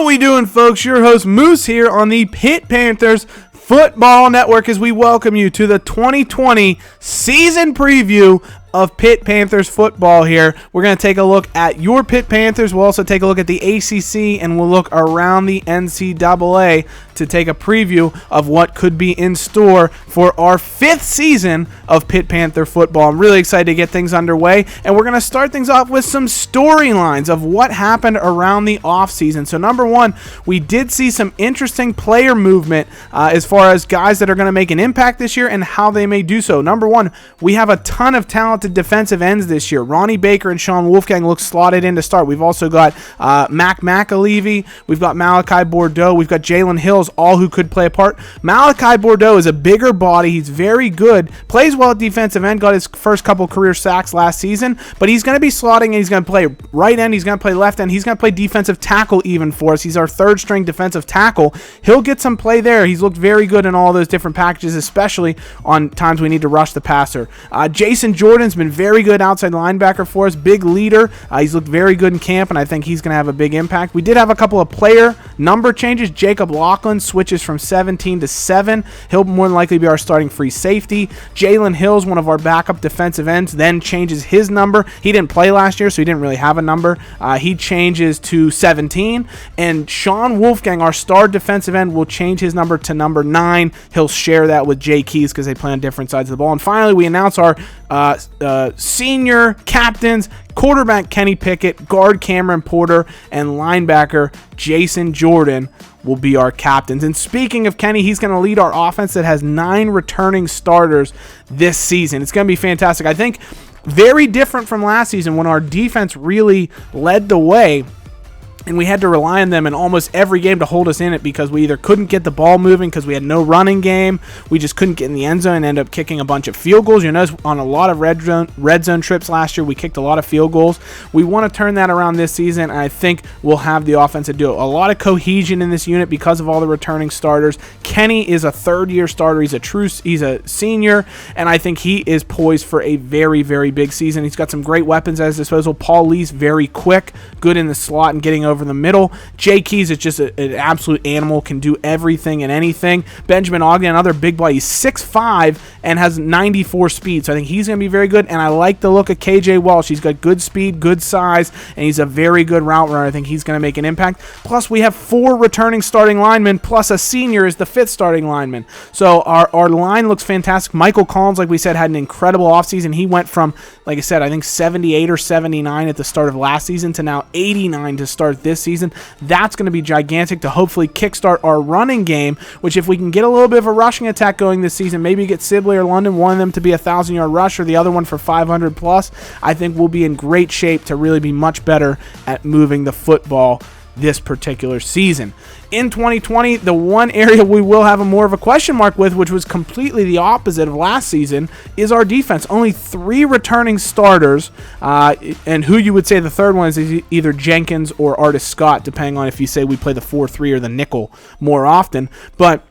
How we doing, folks? Your host Moose here on the Pitt Panthers Football Network as we welcome you to the 2020 season preview of Pitt Panthers football here. We're going to take a look at your Pitt Panthers. We'll also take a look at the ACC, and we'll look around the NCAA to take a preview of what could be in store for our 5th season of Pitt Panther football. I'm really excited to get things underway, and we're going to start things off with some storylines of what happened around the offseason. So number one, we did see some interesting player movement as far as guys that are going to make an impact this year and how they may do so. Number one, we have a ton of talented defensive ends this year. Ronnie Baker and Sean Wolfgang look slotted in to start. We've also got Mac McAlevey. We've got Malachi Bordeaux. We've got Jalen Hills, all who could play a part. Malachi Bordeaux is a bigger body. He's very good. Plays well at defensive end. Got his first couple career sacks last season. But he's going to be slotting and he's going to play right end. He's going to play left end. He's going to play defensive tackle even for us. He's our third string defensive tackle. He'll get some play there. He's looked very good in all those different packages, especially on times we need to rush the passer. Jason Jordan's been very good outside linebacker for us. Big leader. He's looked very good in camp, and I think he's going to have a big impact. We did have a couple of player number changes. Jacob Lachlan switches from 17 to 7. He'll more than likely be our starting free safety. Jalen Hills, one of our backup defensive ends, then changes his number. He didn't play last year, so he didn't really have a number. He changes to 17. And Sean Wolfgang, our star defensive end, will change his number to number 9. He'll share that with Jay Keys because they play on different sides of the ball. And finally, we announce our senior captains: quarterback Kenny Pickett, guard Cameron Porter, and linebacker Jason Jordan will be our captains. And speaking of Kenny, he's going to lead our offense that has 9 returning starters this season. It's going to be fantastic. I think very different from last season when our defense really led the way, and we had to rely on them in almost every game to hold us in it because we either couldn't get the ball moving because we had no running game, we just couldn't get in the end zone and end up kicking a bunch of field goals. You notice on a lot of red zone trips last year, we kicked a lot of field goals. We want to turn that around this season, and I think we'll have the offense to do it. A lot of cohesion in this unit because of all the returning starters. Kenny is a third-year starter. He's a senior, and I think he is poised for a very, very big season. He's got some great weapons at his disposal. Paul Lee's very quick, good in the slot and getting over the middle. Jay Keys is just an absolute animal, can do everything and anything. Benjamin Ogden, another big boy. He's 6'5" and has 94 speed, so I think he's going to be very good. And I like the look of KJ Walsh. He's got good speed, good size, and he's a very good route runner. I think he's going to make an impact. Plus, we have 4 returning starting linemen, plus a senior is the 5th starting lineman. So our line looks fantastic. Michael Collins, like we said, had an incredible offseason. He went from, like I said, I think 78 or 79 at the start of last season to now 89 to start this season. That's going to be gigantic to hopefully kickstart our running game, which if we can get a little bit of a rushing attack going this season, maybe get Sibley or London, one of them to be a 1,000-yard rusher, the other one for 500 plus, I think we'll be in great shape to really be much better at moving the football this particular season. In 2020, the one area we will have more of a question mark with, which was completely the opposite of last season, is our defense. Only 3 returning starters, and who you would say the third one is either Jenkins or Artis Scott, depending on if you say we play the 4-3 or the nickel more often. But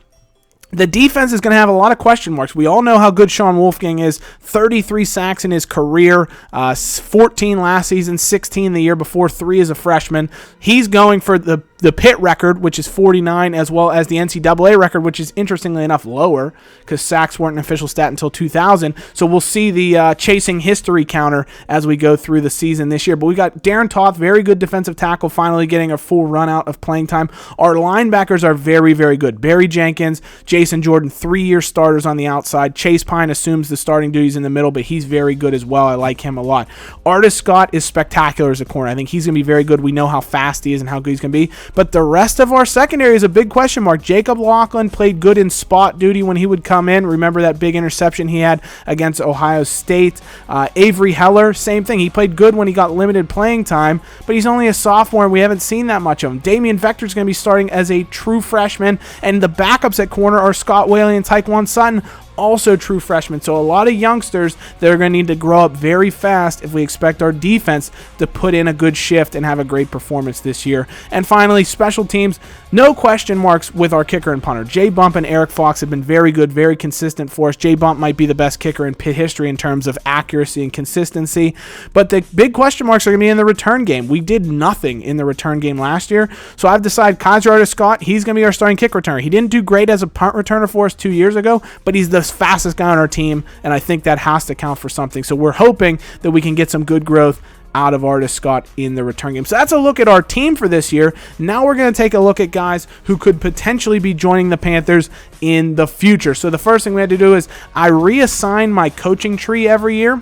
the defense is going to have a lot of question marks. We all know how good Sean Wolfgang is. 33 sacks in his career, 14 last season, 16 the year before, 3 as a freshman. He's going for the Pitt record, which is 49, as well as the NCAA record, which is interestingly enough lower because sacks weren't an official stat until 2000. So we'll see the chasing history counter as we go through the season this year. But we got Darren Toth, very good defensive tackle, finally getting a full run out of playing time. Our linebackers are very, very good. Barry Jenkins, Jason Jordan, 3-year starters on the outside. Chase Pine assumes the starting duties in the middle, but he's very good as well. I like him a lot. Artis Scott is spectacular as a corner. I think he's going to be very good. We know how fast he is and how good he's going to be. But the rest of our secondary is a big question mark. Jacob Lachlan played good in spot duty when he would come in. Remember that big interception he had against Ohio State. Avery Heller, same thing. He played good when he got limited playing time, but he's only a sophomore and we haven't seen that much of him. Damian Vector is going to be starting as a true freshman, and the backups at corner are Scott Whaley and Tyquan Sutton. also true freshmen. So a lot of youngsters that are going to need to grow up very fast if we expect our defense to put in a good shift and have a great performance this year. And finally, special teams, no question marks with our kicker and punter. Jay Bump and Eric Fox have been very good, very consistent for us. Jay Bump might be the best kicker in Pitt history in terms of accuracy and consistency, but the big question marks are going to be in the return game. We did nothing in the return game last year, so I've decided Kaiser Artis-Scott, he's going to be our starting kick returner. He didn't do great as a punt returner for us 2 years ago, but he's the fastest guy on our team, and I think that has to count for something. So we're hoping that we can get some good growth out of Artis-Scott in the return game. So that's a look at our team for this year. Now we're going to take a look at guys who could potentially be joining the Panthers in the future. So the first thing we had to do is I reassign my coaching tree every year,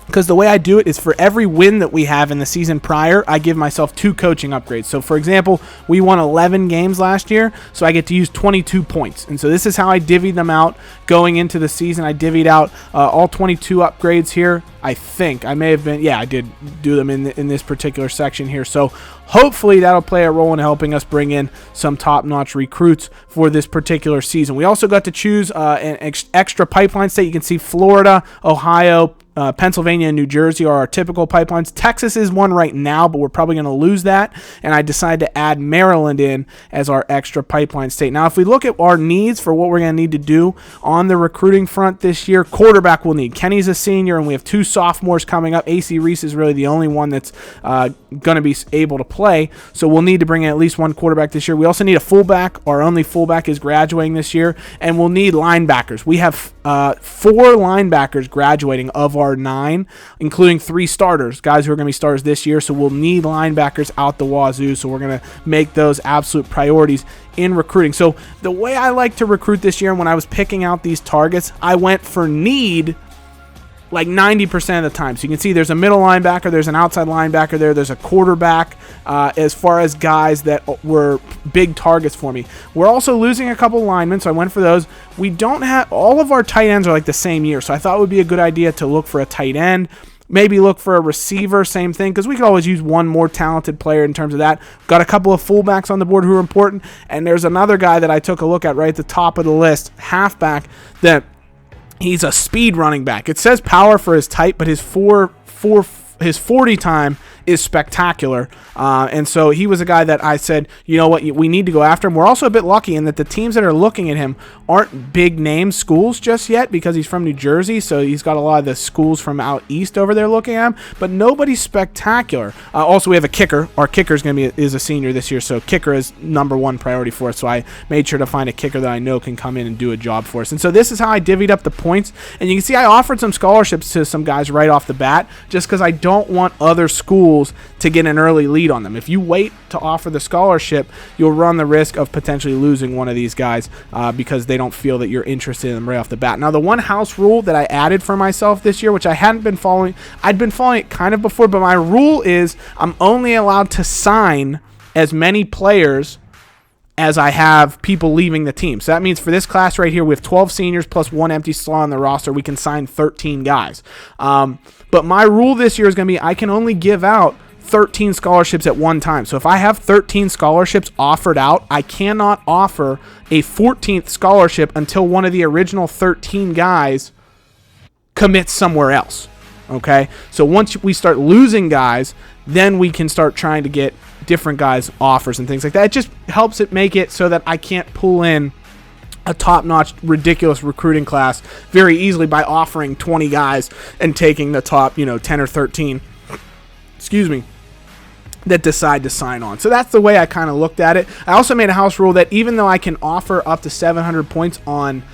because the way I do it is for every win that we have in the season prior, I give myself 2 coaching upgrades. So, for example, we won 11 games last year, so I get to use 22 points. And so this is how I divvied them out going into the season. I divvied out all 22 upgrades here. I think I may have been, I did do them in this particular section here. So hopefully that'll play a role in helping us bring in some top-notch recruits for this particular season. We also got to choose an extra pipeline state. You can see Florida, Ohio, Pennsylvania, and New Jersey are our typical pipelines. Texas is one right now, but we're probably going to lose that. And I decided to add Maryland in as our extra pipeline state. Now, if we look at our needs for what we're going to need to do on the recruiting front this year, quarterback we'll need. Kenny's a senior, and we have 2 sophomores coming up. AC Reese is really the only one that's going to be able to play, so we'll need to bring in at least 1 quarterback this year. We also need a fullback. Our only fullback is graduating this year, and we'll need linebackers. We have 4 linebackers graduating of our 9, including 3 starters, guys who are going to be starters this year, so we'll need linebackers out the wazoo, so we're going to make those absolute priorities in recruiting. So the way I like to recruit this year, and when I was picking out these targets, I went for need like 90% of the time. So you can see there's a middle linebacker, there's an outside linebacker there's a quarterback, as far as guys that were big targets for me. We're also losing a couple linemen, so I went for those. We don't have, all of our tight ends are like the same year, so I thought it would be a good idea to look for a tight end. Maybe look for a receiver, same thing, because we could always use one more talented player in terms of that. Got a couple of fullbacks on the board who are important, and there's another guy that I took a look at right at the top of the list, halfback, that he's a speed running back. It says power for his type, but his 40 time is spectacular. And so he was a guy that I said, you know what, we need to go after him. We're also a bit lucky in that the teams that are looking at him aren't big name schools just yet, because he's from New Jersey, so he's got a lot of the schools from out east over there looking at him, but nobody's spectacular. Also, we have a kicker. Our kicker is a senior this year, so kicker is number 1 priority for us, so I made sure to find a kicker that I know can come in and do a job for us. And so this is how I divvied up the points, and you can see I offered some scholarships to some guys right off the bat, just because I don't want other schools to get an early lead on them. If you wait to offer the scholarship, you'll run the risk of potentially losing one of these guys because they don't feel that you're interested in them right off the bat. Now, the one house rule that I added for myself this year, which I hadn't been following, I'd been following it kind of before, but my rule is I'm only allowed to sign as many players as I have people leaving the team. So that means for this class right here, we have 12 seniors plus 1 empty slot on the roster. We can sign 13 guys. But my rule this year is going to be I can only give out 13 scholarships at one time. So if I have 13 scholarships offered out, I cannot offer a 14th scholarship until one of the original 13 guys commits somewhere else. Okay? So once we start losing guys, then we can start trying to get different guys offers and things like that. It just helps it make it so that I can't pull in a top-notch, ridiculous recruiting class very easily by offering 20 guys and taking the top, 10 or 13, that decide to sign on. So that's the way I kind of looked at it. I also made a house rule that even though I can offer up to 700 points on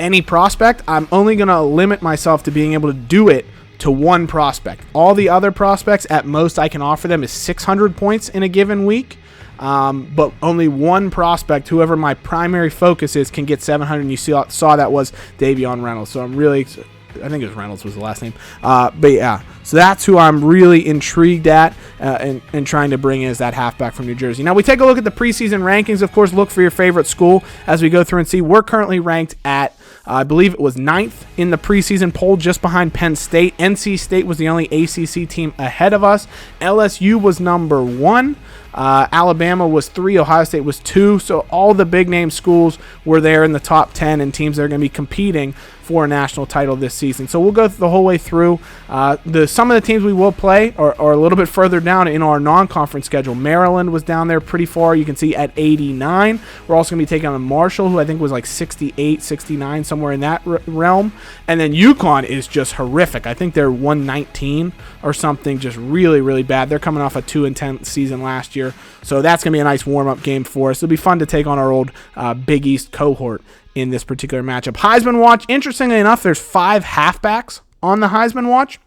any prospect, I'm only going to limit myself to being able to do it to 1 prospect. All the other prospects, at most I can offer them is 600 points in a given week. But only 1 prospect, whoever my primary focus is, can get 700, and you saw that was Davion Reynolds. So I'm really, I think it was Reynolds was the last name. But yeah, so that's who I'm really intrigued at and trying to bring in as that halfback from New Jersey. Now we take a look at the preseason rankings. Of course, look for your favorite school as we go through and see. We're currently ranked at, I believe it was 9th in the preseason poll, just behind Penn State. NC State was the only ACC team ahead of us. LSU was number 1. Alabama was 3, Ohio State was 2. So all the big name schools were there in the top 10 and teams that are going to be competing for a national title this season. So we'll go the whole way through. Some of the teams we will play are a little bit further down in our non-conference schedule. Maryland was down there pretty far. You can see at 89. We're also going to be taking on Marshall, who I think was like 68, 69, somewhere in that realm. And then UConn is just horrific. I think they're 119 or something, just really, really bad. They're coming off a 2-10 season last year. So that's going to be a nice warm-up game for us. It'll be fun to take on our old Big East cohort in this particular matchup. Heisman Watch, interestingly enough, there's 5 halfbacks on the Heisman Watch,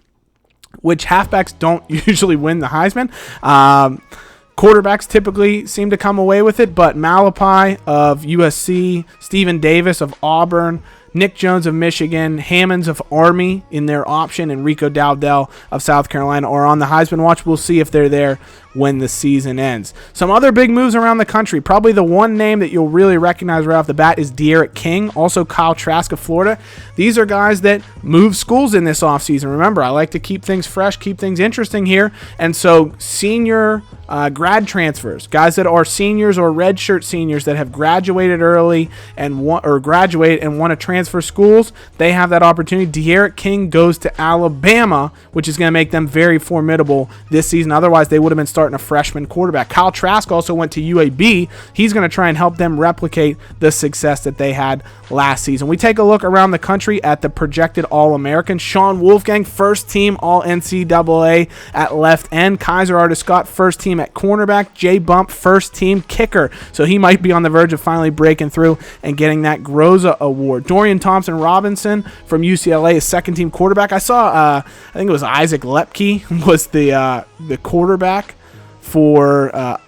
which halfbacks don't usually win the Heisman. Quarterbacks typically seem to come away with it, but Malapai of USC, Stephen Davis of Auburn, Nick Jones of Michigan, Hammonds of Army in their option, and Rico Dowdell of South Carolina are on the Heisman Watch. We'll see if they're there when the season ends. Some other big moves around the country. Probably the one name that you'll really recognize right off the bat is De'Aaron King, also Kyle Trask of Florida. These are guys that move schools in this offseason. Remember, I like to keep things fresh, keep things interesting here. And so senior grad transfers, guys that are seniors or redshirt seniors that have graduated early and want to transfer schools, they have that opportunity. De'Aaron King goes to Alabama, which is going to make them very formidable this season. Otherwise, they would have been starting a freshman quarterback. Kyle Trask also went to UAB. He's going to try and help them replicate the success that they had last season. We take a look around the country at the projected All-Americans. Sean Wolfgang, first team All-NCAA at left end. Kaiser Artis-Scott, first team at cornerback. Jay Bump, first team kicker. So he might be on the verge of finally breaking through and getting that Groza Award. Dorian Thompson-Robinson from UCLA is second team quarterback. I saw, I think it was Isaac Lepke was the quarterback for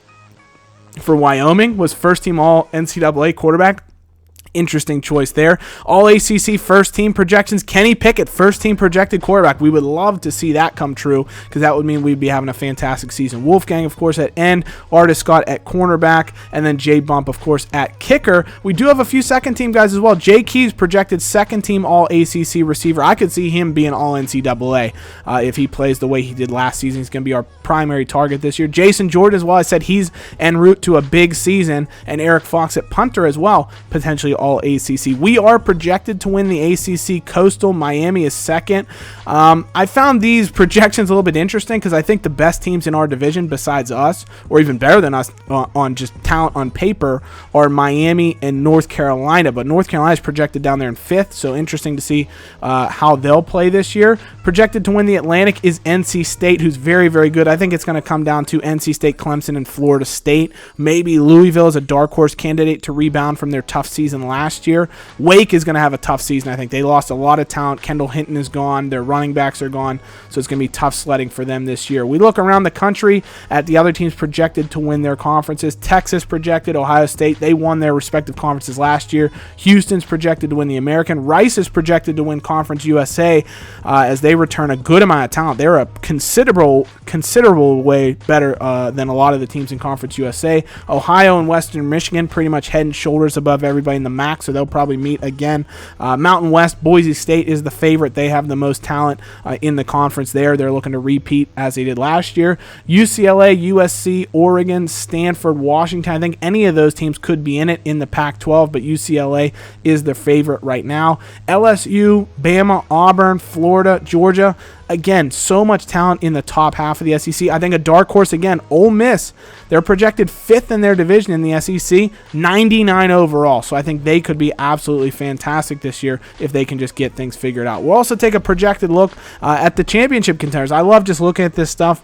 Wyoming, was first team All-NCAA quarterback. Interesting choice there. All ACC first team projections. Kenny Pickett, first team projected quarterback. We would love to see that come true because that would mean we'd be having a fantastic season. Wolfgang, of course, at end. Artis-Scott at cornerback. And then Jay Bump, of course, at kicker. We do have a few second team guys as well. Jay Keys projected second team All ACC receiver. I could see him being All NCAA if he plays the way he did last season. He's going to be our primary target this year. Jason Jordan as well. I said he's en route to a big season. And Eric Fox at punter as well, potentially All ACC. We are projected to win the ACC Coastal. Miami is second. I found these projections a little bit interesting because I think the best teams in our division besides us, or even better than us on just talent on paper, are Miami and North Carolina. But North Carolina is projected down there in fifth, so interesting to see how they'll play this year. Projected to win the Atlantic is NC State, who's very, very good. I think it's going to come down to NC State, Clemson, and Florida State. Maybe Louisville is a dark horse candidate to rebound from their tough season last year. Wake is going to have a tough season. I think they lost a lot of talent. Kendall Hinton is gone. Their running backs are gone, so it's going to be tough sledding for them this year. We look around the country at the other teams projected to win their conferences. Texas projected, Ohio State, they won their respective conferences last year. Houston's projected to win the American. Rice is projected to win Conference USA as they return a good amount of talent. They're a considerable way better than a lot of the teams in Conference USA. Ohio and Western Michigan pretty much head and shoulders above everybody in the MAC, so they'll probably meet again. Mountain West, Boise State is the favorite. They have the most talent in the conference there. They're looking to repeat as they did last year. UCLA, USC, Oregon, Stanford, Washington. I think any of those teams could be in it in the Pac-12, but UCLA is the favorite right now. LSU, Bama, Auburn, Florida, Georgia. Again, so much talent in the top half of the SEC. I think a dark horse, again, Ole Miss. They're projected fifth in their division in the SEC, 99 overall. So I think they could be absolutely fantastic this year if they can just get things figured out. We'll also take a projected look at the championship contenders. I love just looking at this stuff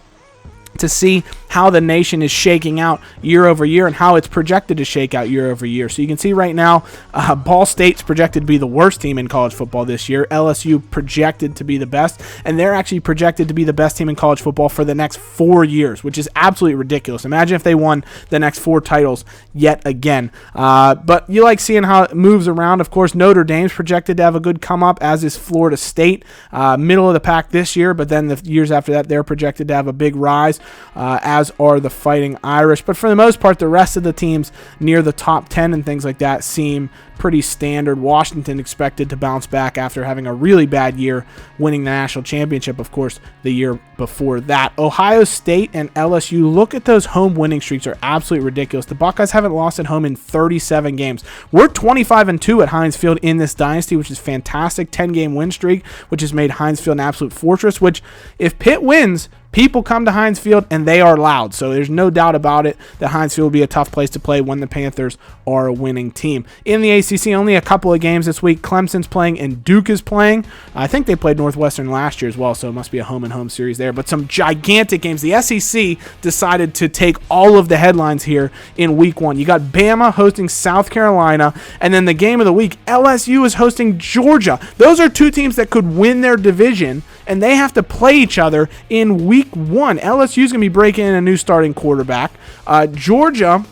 to see how the nation is shaking out year over year and how it's projected to shake out year over year. So you can see right now, Ball State's projected to be the worst team in college football this year. LSU projected to be the best, and they're actually projected to be the best team in college football for the next 4 years, which is absolutely ridiculous. Imagine if they won the next 4 titles yet again. But you like seeing how it moves around. Of course, Notre Dame's projected to have a good come up, as is Florida State. Middle of the pack this year, but then the years after that, they're projected to have a big rise. as are the Fighting Irish. But for the most part, the rest of the teams near the top 10 and things like that seem pretty standard. Washington expected to bounce back after having a really bad year, winning the national championship, of course, the year before that. Ohio State and LSU, look at those home winning streaks, are absolutely ridiculous. The Buckeyes haven't lost at home in 37 games. We're 25-2 at Heinz Field in this dynasty, which is fantastic. 10-game win streak, which has made Heinz Field an absolute fortress, which if Pitt wins, people come to Heinz Field and they are loud. So there's no doubt about it that Heinz Field will be a tough place to play when the Panthers are a winning team. In the ACC, only a couple of games this week. Clemson's playing and Duke is playing. I think they played Northwestern last year as well, so it must be a home-and-home series there. But some gigantic games. The SEC decided to take all of the headlines here in week 1. You got Bama hosting South Carolina, and then the game of the week, LSU is hosting Georgia. Those are two teams that could win their division, and they have to play each other in week 1. LSU is going to be breaking in a new starting quarterback. Georgia,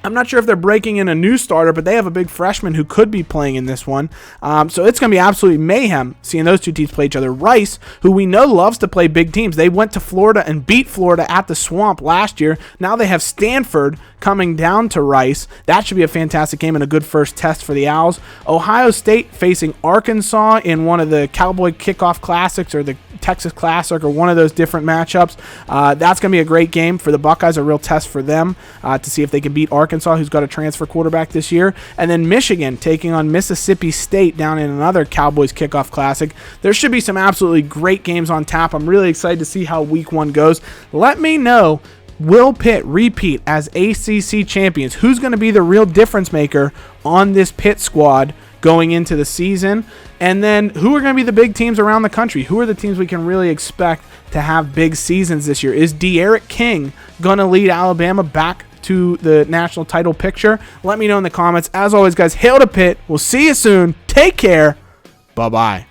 I'm not sure if they're breaking in a new starter, but they have a big freshman who could be playing in this one. So it's going to be absolutely mayhem seeing those two teams play each other. Rice, who we know loves to play big teams. They went to Florida and beat Florida at the Swamp last year. Now they have Stanford coming down to Rice. That should be a fantastic game and a good first test for the Owls. Ohio State facing Arkansas in one of the Cowboy Kickoff Classics or the Texas Classic or one of those different matchups. That's going to be a great game for the Buckeyes, a real test for them to see if they can beat Arkansas, who's got a transfer quarterback this year. And then Michigan taking on Mississippi State down in another Cowboys Kickoff Classic. There should be some absolutely great games on tap. I'm really excited to see how week 1 goes. Let me know, will Pitt repeat as ACC champions? Who's going to be the real difference maker on this Pitt squad going into the season? And then who are going to be the big teams around the country? Who are the teams we can really expect to have big seasons this year? Is De'Aaron King going to lead Alabama back to the national title picture? Let me know in the comments. As always, guys, hail to Pitt. We'll see you soon. Take care. Bye-bye.